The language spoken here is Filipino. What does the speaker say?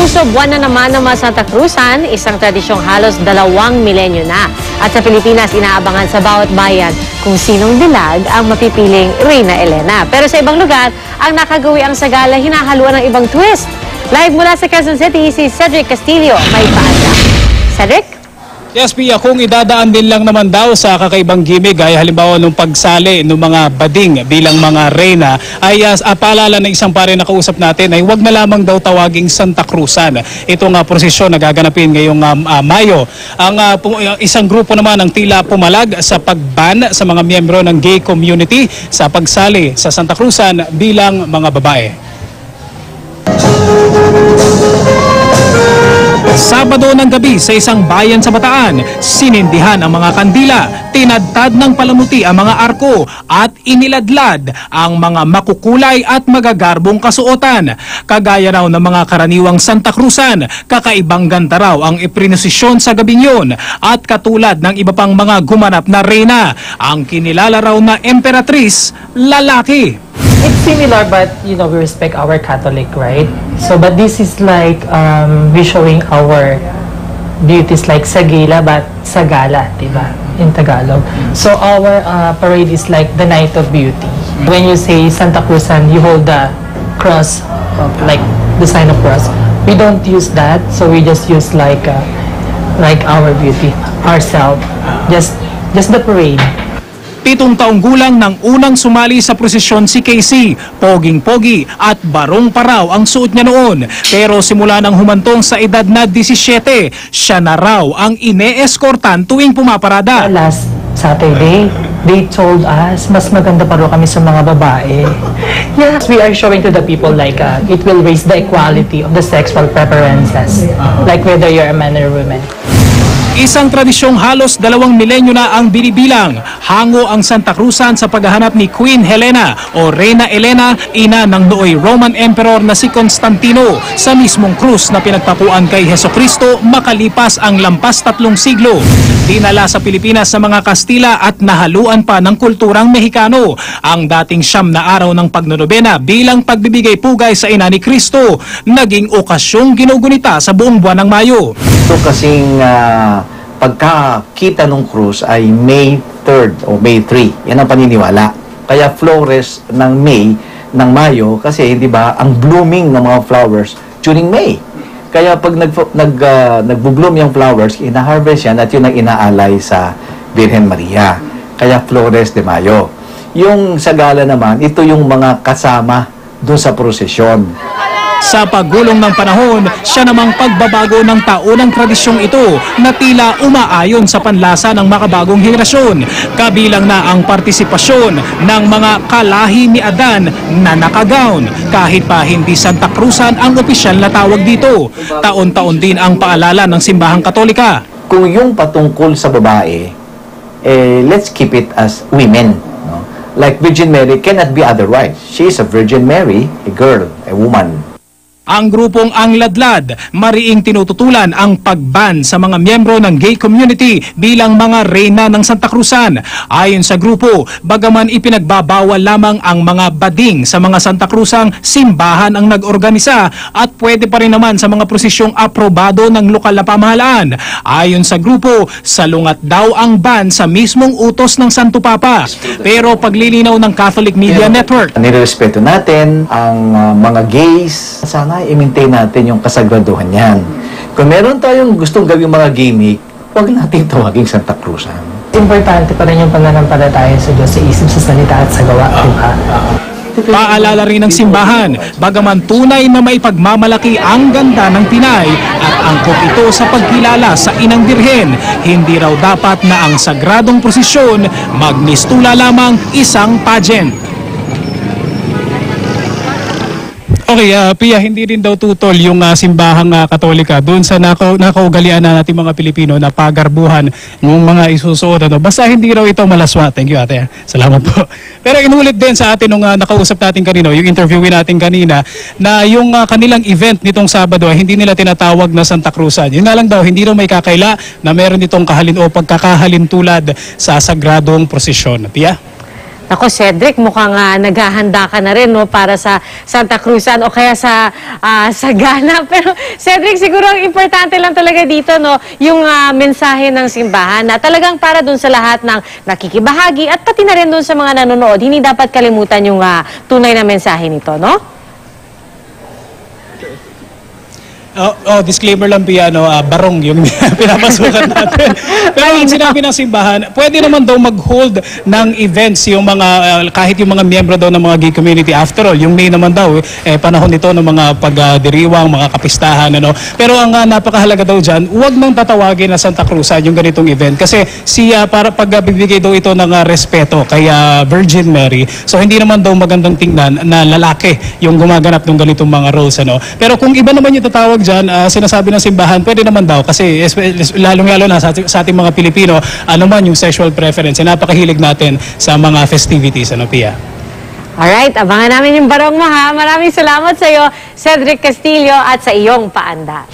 Tuso buwan na naman ng mga Santa Cruzan, isang tradisyong halos 2 milenyo na. At sa Pilipinas, inaabangan sa bawat bayan kung sinong dilag ang mapipiling Reyna Elena. Pero sa ibang lugar, ang nakagawi ang sagala hinahaluan ng ibang twist. Live mula sa Quezon City, si Cedric Castillo may paanda. Cedric? Yes, Pia, kung idadaan din lang naman daw sa kakaibang gimmick ay halimbawa nung pagsali ng mga bading bilang mga reyna ay paalala ng isang pare na kausap natin ay wag na lamang daw tawaging Santa Cruzan. Ito nga prosesyon na gaganapin ngayong Mayo. Ang isang grupo naman ang tila pumalag sa pagban sa mga miyembro ng gay community sa pagsali sa Santa Cruzan bilang mga babae. Sabado ng gabi sa isang bayan sa Bataan, sinindihan ang mga kandila, tinadtad ng palamuti ang mga arko at iniladlad ang mga makukulay at magagarbong kasuotan. Kagaya raw ng mga karaniwang Santa Cruzan, kakaibang ganda raw ang iprinosisyon sa gabing yun at katulad ng iba pang mga gumanap na reyna, ang kinilala raw na emperatriz, lalaki. It's similar, but we respect our Catholic, right? So, but this is like we showing our beauties like Sagila, but Sagala, diba? In Tagalog. So our parade is like the Night of Beauty. When you say Santa Cruzan, you hold the cross, like the sign of cross. We don't use that, so we just use like our beauty, ourselves, just the parade. 7 taong gulang nang unang sumali sa prosesyon si Casey. Poging-pogi at barong paraw ang suot niya noon. Pero simula nang humantong sa edad na 17, siya na raw ang ine-escortan tuwing pumaparada. Last Saturday, they told us mas maganda pa raw kami sa mga babae. Yes, we are showing to the people like it will raise the equality of the sexual preferences, like whether you're a man or a woman. Isang tradisyong halos 2 milenyo na ang binibilang. Hango ang Santa Cruzan sa paghahanap ni Queen Helena o Reyna Elena, ina ng nooy Roman Emperor na si Constantino, sa mismong krus na pinagpapuan kay Hesukristo makalipas ang lampas 3 siglo. Dinala sa Pilipinas sa mga Kastila at nahaluan pa ng kulturang Mexicano. Ang dating 9 na araw ng pagnonobena bilang pagbibigay pugay sa ina ni Kristo, naging okasyong ginugunita sa buong buwan ng Mayo. Ito kasing pagkakita ng krus ay May 3rd o May 3. Yan ang paniniwala. Kaya flores ng May, ng Mayo, kasi hindi ba ang blooming ng mga flowers during May. Kaya pag nagbo-bloom yung flowers, ina-harvest yan at yun ang inaalay sa Virgen Maria. Kaya Flores de Mayo. Yung sagala naman, ito yung mga kasama doon sa prosesyon. Sa paggulong ng panahon, siya namang pagbabago ng taunang tradisyong ito na tila umaayon sa panlasa ng makabagong henerasyon. Kabilang na ang partisipasyon ng mga kalahi ni Adan na nakagown, kahit pa hindi Santa Cruzan ang opisyal na tawag dito. Taon-taon din ang paalala ng Simbahang Katolika. Kung yung patungkol sa babae, let's keep it as women. No? Like Virgin Mary cannot be otherwise. She is a Virgin Mary, a girl, a woman. Ang grupong Ang Ladlad, mariing tinututulan ang pagban sa mga miyembro ng gay community bilang mga reyna ng Santa Cruzan. Ayon sa grupo, bagaman ipinagbabawal lamang ang mga bading sa mga Santa Cruzang, simbahan ang nag-organisa at pwede pa rin naman sa mga prosesyong aprobado ng lokal na pamahalaan. Ayon sa grupo, salungat daw ang ban sa mismong utos ng Santo Papa. Pero paglilinaw ng Catholic Media Network, nirerespeto natin ang mga gays. Sana i-maintain natin yung kasagraduhan yan. Kung meron tayong gustong gawing mga gimmick, huwag natin tawaging Santa Cruzan. Importante pa rin yung pananampalataya sa Diyos sa isip, sa salita at sa gawa, diba? paalala rin ng simbahan, bagaman tunay na maipagmamalaki ang ganda ng Pinay at angkop ito sa pagkilala sa Inang Birhen, hindi raw dapat na ang sagradong prosesyon magmistula lamang isang pageant. Okay, Pia, hindi rin daw tutol yung simbahang Katolika doon sa nakaugalian na natin mga Pilipino na pagarbuhan ng mga isusuot. Basta hindi raw ito malaswa. Thank you, ate. Salamat po. Pero inulit din sa atin nung nakausap natin kanino, yung interviewin natin kanina, na yung kanilang event nitong Sabado ay hindi nila tinatawag na Santa Cruzan. Yun nga lang daw, hindi raw may kakaila na meron itong kahalin o pagkakahalin tulad sa sagradong prosesyon. Pia? Ako, Cedric, mukhang naghahanda ka na rin, no, para sa Santa Cruzan o kaya sa Sagana. Pero, Cedric, siguro ang importante lang talaga dito, no, yung mensahe ng simbahan na talagang para dun sa lahat ng nakikibahagi at pati na rin dun sa mga nanonood. Hindi dapat kalimutan yung tunay na mensahe nito, no? Disclaimer lang, Piano, barong yung pinapasukan natin. Pero ang sinabi ng simbahan, pwede naman daw mag-hold ng events yung mga, kahit yung mga miyembro daw ng mga gay community. After all, yung May naman daw, panahon nito ng mga pagdiriwang, mga kapistahan, ano. Pero ang napakahalaga daw dyan, huwag nang tatawagin na Santa Cruzan yung ganitong event. Kasi para pagbibigay daw ito ng respeto kay Virgin Mary. So hindi naman daw magandang tingnan na lalaki yung gumaganap ng ganitong mga roles, ano. Pero kung iba naman yung tatawag dyan, sinasabi ng simbahan, pwede naman daw kasi lalong-lalo na sa ating mga Pilipino, ano man yung sexual preference, napakahilig natin sa mga festivities, ano, Pia? Alright, abangan namin yung barong mo, ha. Maraming salamat sa iyo, Cedric Castillo, at sa iyong paanda.